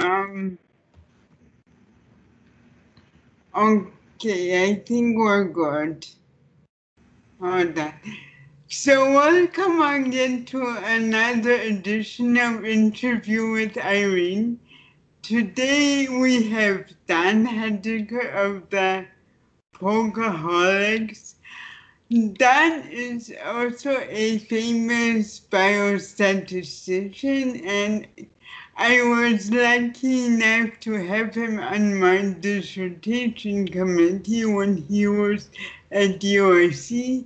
Um, okay, I think we're good. Hold on. So welcome again to another edition of Interview with Irene. Today we have Don Hedeker of the Polkaholics. Don is also a famous biostatistician, and I was lucky enough to have him on my dissertation committee when he was at USC,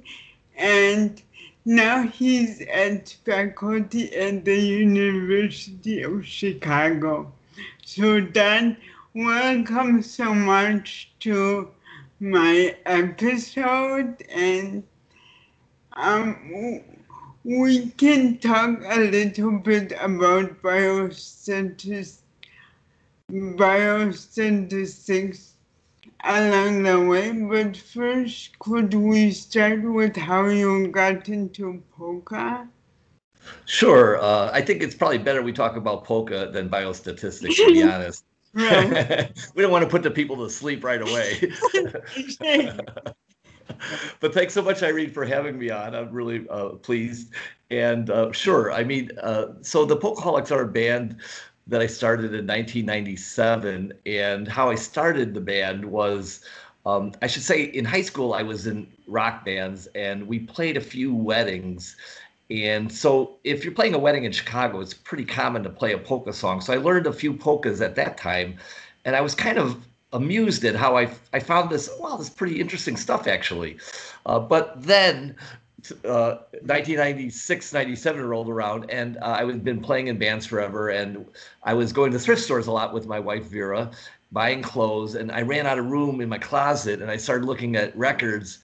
and now he's at faculty at the University of Chicago. So Don, welcome so much to my episode, and um, we can talk a little bit about biostatistics along the way, but first, could we start with how you got into polka? Sure. I think it's probably better we talk about polka than biostatistics, to be honest. Right. We don't want to put the people to sleep right away. But thanks so much, Irene, for having me on. I'm really pleased. And sure, I mean, so the Polkaholics are a band that I started in 1997. And how I started the band was, I should say, in high school, I was in rock bands and we played a few weddings. And so if you're playing a wedding in Chicago, it's pretty common to play a polka song. So I learned a few polkas at that time. And I was kind of amused at how I found this, wow, this pretty interesting stuff, actually. But then 1996, 97 rolled around, and I had been playing in bands forever. And I was going to thrift stores a lot with my wife, Vera, buying clothes. And I ran out of room in my closet, and I started looking at records.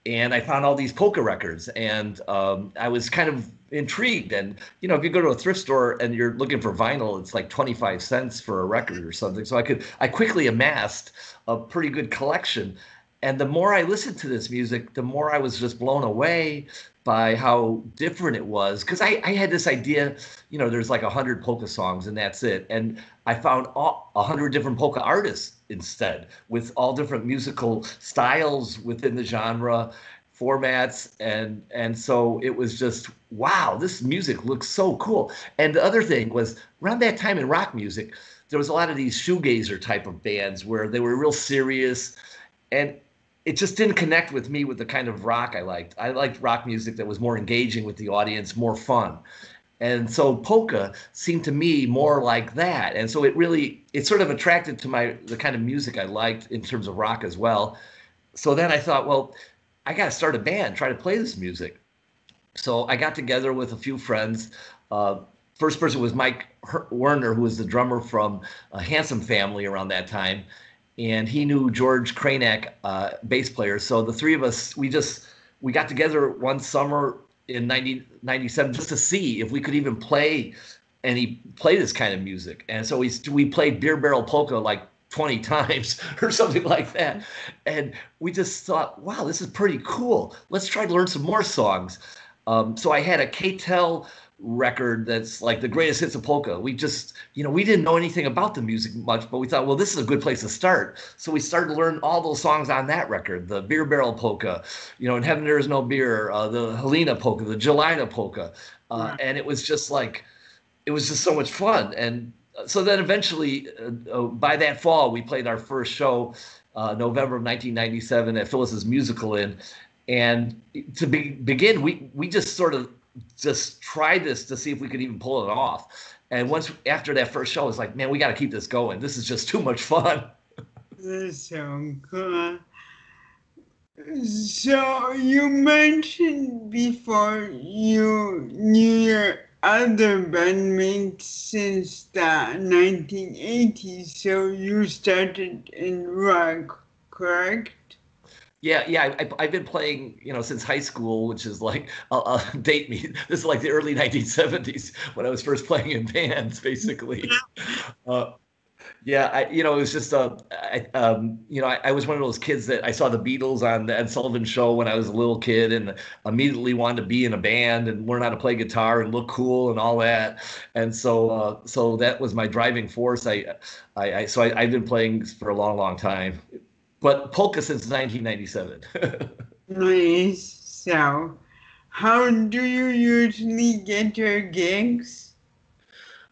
And I found all these polka records, and I was kind of intrigued. And, you know, if you go to a thrift store and you're looking for vinyl, it's like 25 cents for a record or something. So I quickly amassed a pretty good collection. And the more I listened to this music, the more I was just blown away by how different it was. Because I had this idea, you know, there's like 100 polka songs and that's it. And I found 100 different polka artists instead, with all different musical styles within the genre, formats, and so it was just, wow, this music looks so cool. And the other thing was, around that time in rock music, there was a lot of these shoegazer type of bands where they were real serious, and it just didn't connect with me with the kind of rock I liked. I liked rock music that was more engaging with the audience, more fun. And so polka seemed to me more like that. And so it sort of attracted to the kind of music I liked in terms of rock as well. So then I thought, well, I got to start a band, try to play this music. So I got together with a few friends. First person was Mike Werner, who was the drummer from Handsome Family around that time. And he knew George Kranak, bass player. So the three of us, we got together one summer in 1997 just to see if we could even play this kind of music. And so we played Beer Barrel Polka like 20 times or something like that. And we just thought, wow, this is pretty cool. Let's try to learn some more songs. So I had a K-Tel record that's like the greatest hits of polka. We just, we didn't know anything about the music much, but we thought, well, this is a good place to start. So we started to learn all those songs on that record, the Beer Barrel Polka, In Heaven There Is No Beer, the Helena Polka, the Jelena Polka. And it was just so much fun. And so then eventually, by that fall, we played our first show, November of 1997 at Phyllis's Musical Inn. And to begin, we just sort of just tried this to see if we could even pull it off. And after that first show, it's like, man, we got to keep this going. This is just too much fun. That's so cool. So you mentioned before you knew your other bandmates since the 1980s, so you started in rock, correct? Yeah. I've been playing, since high school, which is like, date me. This is like the early 1970s when I was first playing in bands, basically. Yeah, it was just I was one of those kids that I saw the Beatles on the Ed Sullivan Show when I was a little kid, and immediately wanted to be in a band and learn how to play guitar and look cool and all that. And so that was my driving force. I've been playing for a long, long time, but polka since 1997. Nice. So, how do you usually get your gigs?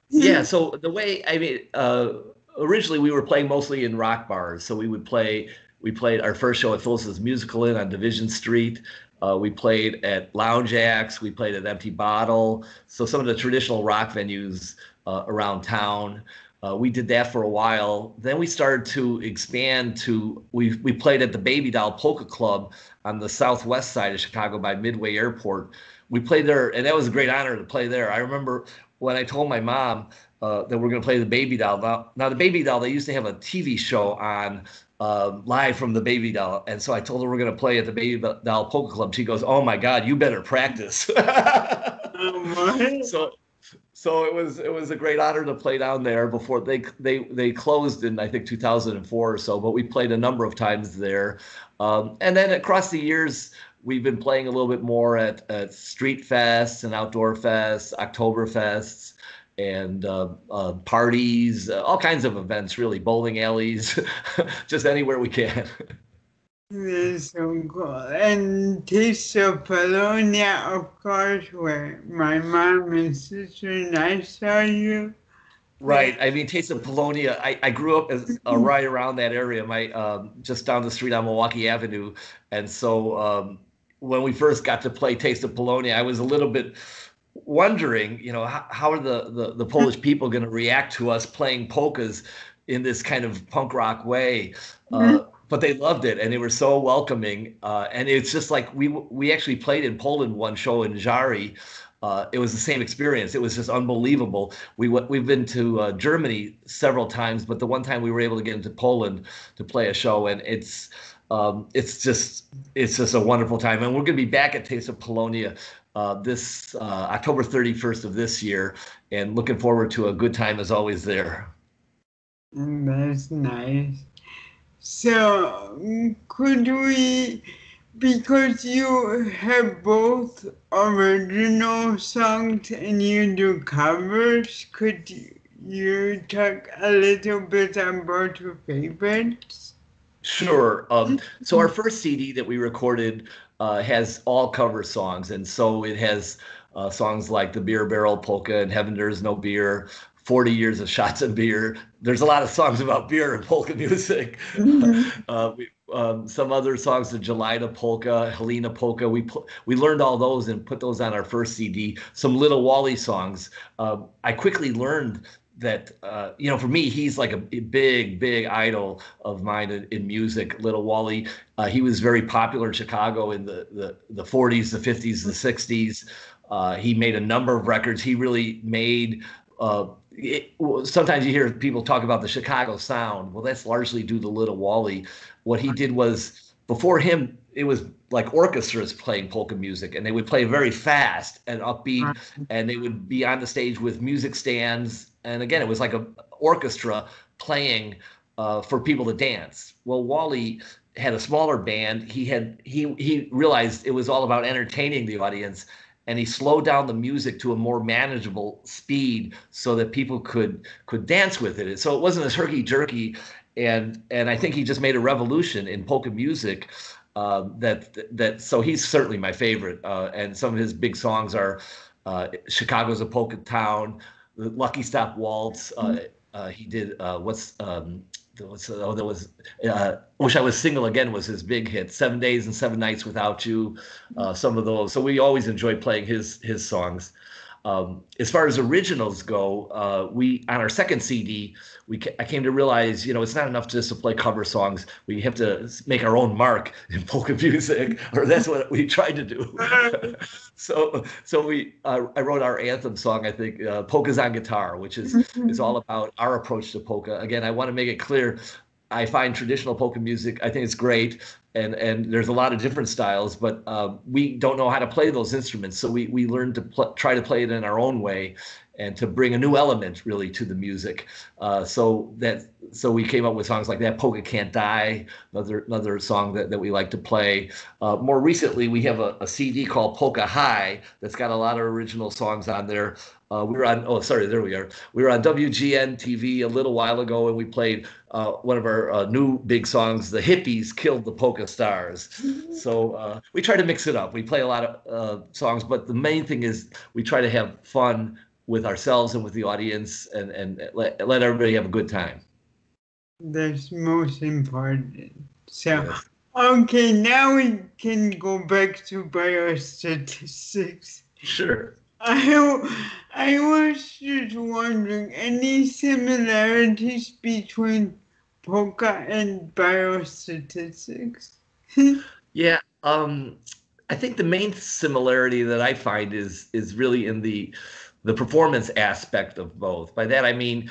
Yeah, so the way originally we were playing mostly in rock bars. So we played our first show at Phyllis's Musical Inn on Division Street. We played at Lounge Acts. We played at Empty Bottle. So some of the traditional rock venues around town. We did that for a while. Then we started to expand to we played at the Baby Doll Polka Club on the southwest side of Chicago by Midway Airport. We played there, and that was a great honor to play there. I remember when I told my mom that we're going to play the Baby Doll. Now the Baby Doll, they used to have a TV show on live from the Baby Doll, and so I told her we're going to play at the Baby Doll Polka Club. She goes, "Oh my God, you better practice." so so it was a great honor to play down there before they closed in I think 2004 or so, but we played a number of times there, and then across the years we've been playing a little bit more at street fests and outdoor fests, Oktober fests, and parties, all kinds of events, really, bowling alleys, just anywhere we can. That's so cool. And Taste of Polonia, of course, where my mom and sister and I saw you. Right. I mean, Taste of Polonia. I grew up right around that area, my just down the street on Milwaukee Avenue, and so when we first got to play Taste of Polonia, I was a little bit wondering, how are the Polish people going to react to us playing polkas in this kind of punk rock way? But they loved it, and they were so welcoming. And it's just like we actually played in Poland one show in Jari. It was the same experience. It was just unbelievable. We've been to Germany several times, but the one time we were able to get into Poland to play a show, and it's just a wonderful time. And we're going to be back at Taste of Polonia this October 31st of this year, and looking forward to a good time as always there. That's nice. So, could we, because you have both original songs and you do covers, could you talk a little bit about your favorites? Sure. So our first CD that we recorded has all cover songs, and so it has songs like the Beer Barrel Polka and Heaven There's No Beer, 40 Years of Shots and Beer. There's a lot of songs about beer and polka music. Some other songs, the Jelida Polka, Helena Polka. We learned all those and put those on our first CD. Some Little Wally songs. I quickly learned that for me, he's like a big idol of mine in music. Little Wally, he was very popular in Chicago in the 40s, the 50s, the 60s. He made a number of records. He really made sometimes you hear people talk about the Chicago sound. Well, that's largely due to Little Wally. What he did was, before him, it was like orchestras playing polka music, and they would play very fast and upbeat, and they would be on the stage with music stands. And again, it was like an orchestra playing for people to dance. Well, Wally had a smaller band. He realized it was all about entertaining the audience, and he slowed down the music to a more manageable speed so that people could dance with it. So it wasn't as herky-jerky, and I think he just made a revolution in polka music. So he's certainly my favorite, and some of his big songs are Chicago's a Polka Town, the Lucky Stop Waltz. He did Wish I Was Single Again was his big hit. 7 Days and 7 Nights Without You, some of those. So we always enjoy playing his songs. As far as originals go, we on our second CD, I came to realize, it's not enough just to play cover songs. We have to make our own mark in polka music, or that's what we tried to do. So I wrote our anthem song, I think, Polka's on Guitar, which is all about our approach to polka. Again, I want to make it clear, I find traditional polka music, I think it's great, and there's a lot of different styles, but we don't know how to play those instruments, so we learned to try to play it in our own way, and to bring a new element really to the music, so so we came up with songs like that. Polka Can't Die, another song that we like to play. More recently, we have a CD called Polka High that's got a lot of original songs on there. We were on, oh, sorry, there we are. We were on WGN TV a little while ago, and we played one of our new big songs, The Hippies Killed the Polka Stars. So we try to mix it up. We play a lot of songs, but the main thing is we try to have fun with ourselves and with the audience, and let everybody have a good time. That's most important. So, Yes. okay, now we can go back to biostatistics. Sure. I was just wondering, any similarities between Polka and biostatistics? Yeah. I think the main similarity that I find is really in the performance aspect of both. By that I mean,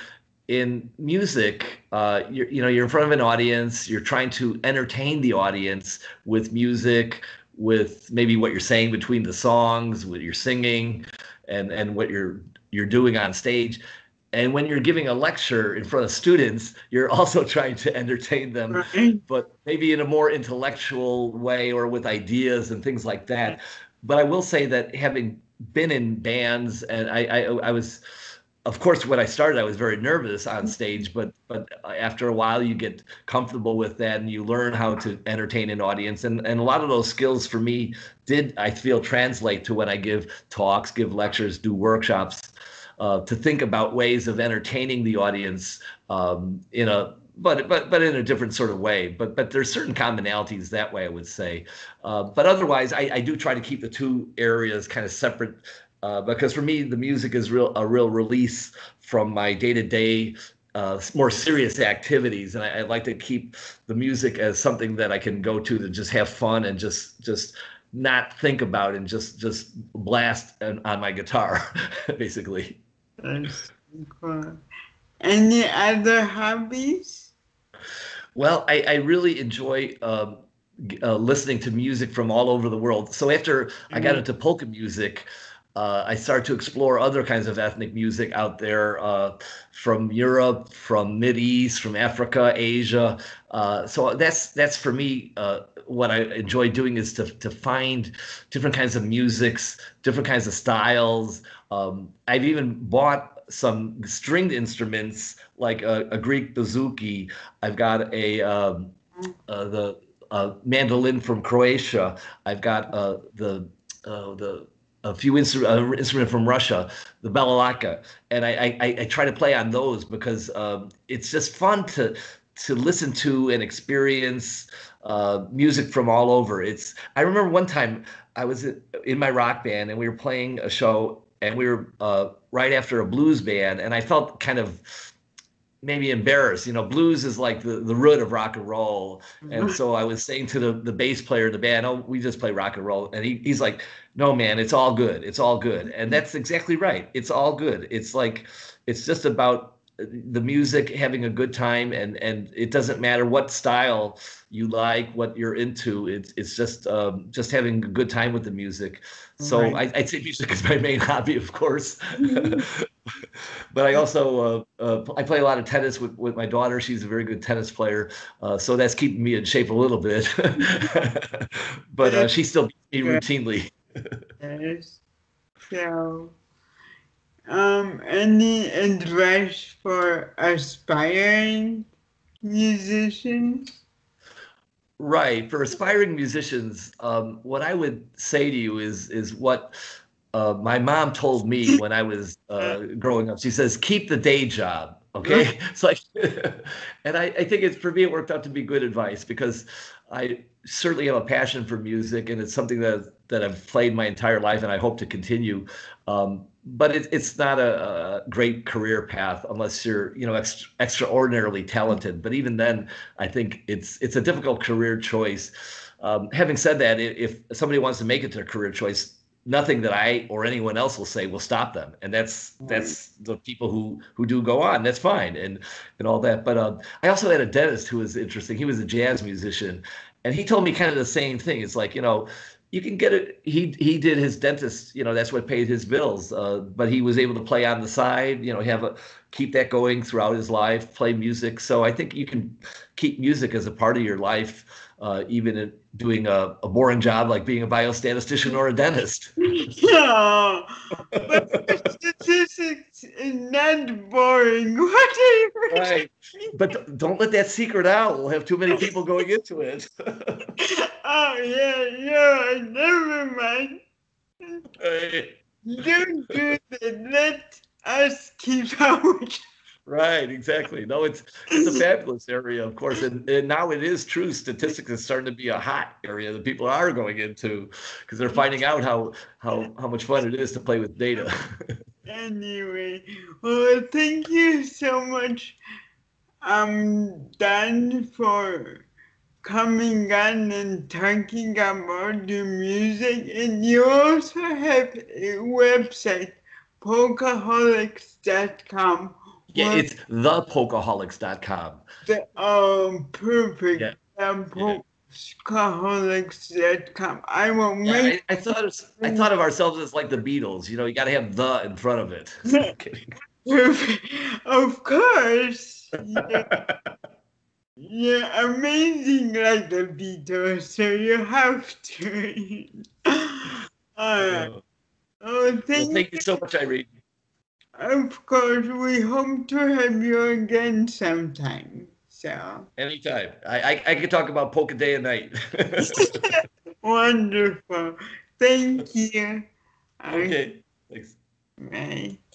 in music, you're in front of an audience. You're trying to entertain the audience with music, with maybe what you're saying between the songs, what you're singing, and what you're doing on stage. And when you're giving a lecture in front of students, you're also trying to entertain them, Right? but maybe in a more intellectual way or with ideas and things like that. But I will say that having been in bands, and I was, of course, when I started, I was very nervous on stage, but after a while you get comfortable with that and you learn how to entertain an audience. And a lot of those skills for me did, I feel, translate to when I give talks, give lectures, do workshops, to think about ways of entertaining the audience in a but in a different sort of way. But there's certain commonalities that way, I would say. But otherwise, I do try to keep the two areas kind of separate, because for me, the music is a real release from my day-to-day more serious activities, and I like to keep the music as something that I can go to just have fun and just not think about and just blast on my guitar, basically. That's cool. Any other hobbies? Well, I really enjoy listening to music from all over the world. So after I got into polka music, I started to explore other kinds of ethnic music out there, from Europe, from Mideast, from Africa, Asia. So that's for me, what I enjoy doing is to find different kinds of musics, different kinds of styles. I've even bought some stringed instruments like a Greek bouzouki. I've got the mandolin from Croatia. I've got the a few instrument from Russia, the balalaika, and I try to play on those because it's just fun to listen to and experience music from all over. I remember one time I was in my rock band and we were playing a show, and we were right after a blues band, and I felt kind of maybe embarrassed. Blues is like the root of rock and roll. And so I was saying to the bass player in the band, oh, we just play rock and roll. And he's like, no, man, it's all good. It's all good. And that's exactly right. It's all good. It's like, it's just about the music, having a good time, and it doesn't matter what style you like, what you're into. It's just having a good time with the music. So Right. I'd say music is my main hobby, of course. But I also I play a lot of tennis with my daughter. She's a very good tennis player, so that's keeping me in shape a little bit. But she still beats me routinely. Yes. So, any advice for aspiring musicians? Right. For aspiring musicians, what I would say to you is what my mom told me when I was growing up. She says, keep the day job. Okay. It's like, and I think for me, it worked out to be good advice, because I certainly have a passion for music, and it's something that I've played my entire life and I hope to continue. But it's not a great career path unless you're, extraordinarily talented. But even then, I think it's a difficult career choice. Having said that, if somebody wants to make it their career choice, nothing that I or anyone else will say will stop them. And that's the people who do go on. That's fine, and all that. But I also had a dentist who was interesting. He was a jazz musician, and he told me kind of the same thing. It's like, You can get it. He did his dentist, that's what paid his bills. But he was able to play on the side, keep that going throughout his life, play music. So I think you can keep music as a part of your life, even in doing a boring job like being a biostatistician or a dentist. Yeah, but statistics is not boring. What are you Right. But don't let that secret out. We'll have too many people going into it. Oh, yeah, never mind. Right. Don't do that. Let us keep out. Right, exactly. No, it's a fabulous area, of course, and now it is true. Statistics is starting to be a hot area that people are going into because they're finding out how much fun it is to play with data. Anyway, well, thank you so much, Dan, for coming on and talking about your music. And you also have a website, Polkaholics.com. Yeah, it's thepolkaholics.com. Perfect. Yeah, yeah. Polkaholics.com. I will Yeah, make I thought of ourselves as like the Beatles. You got to have the in front of it. Kidding. perfect. Of course. Yeah. Yeah, amazing like the Beatles, so you have to. Alright. Uh, Oh, well, thank thank you so much, Irene. Of course, we hope to have you again sometime. So Anytime. I could talk about polka day and night. wonderful. Thank you. Okay. Thanks. Bye.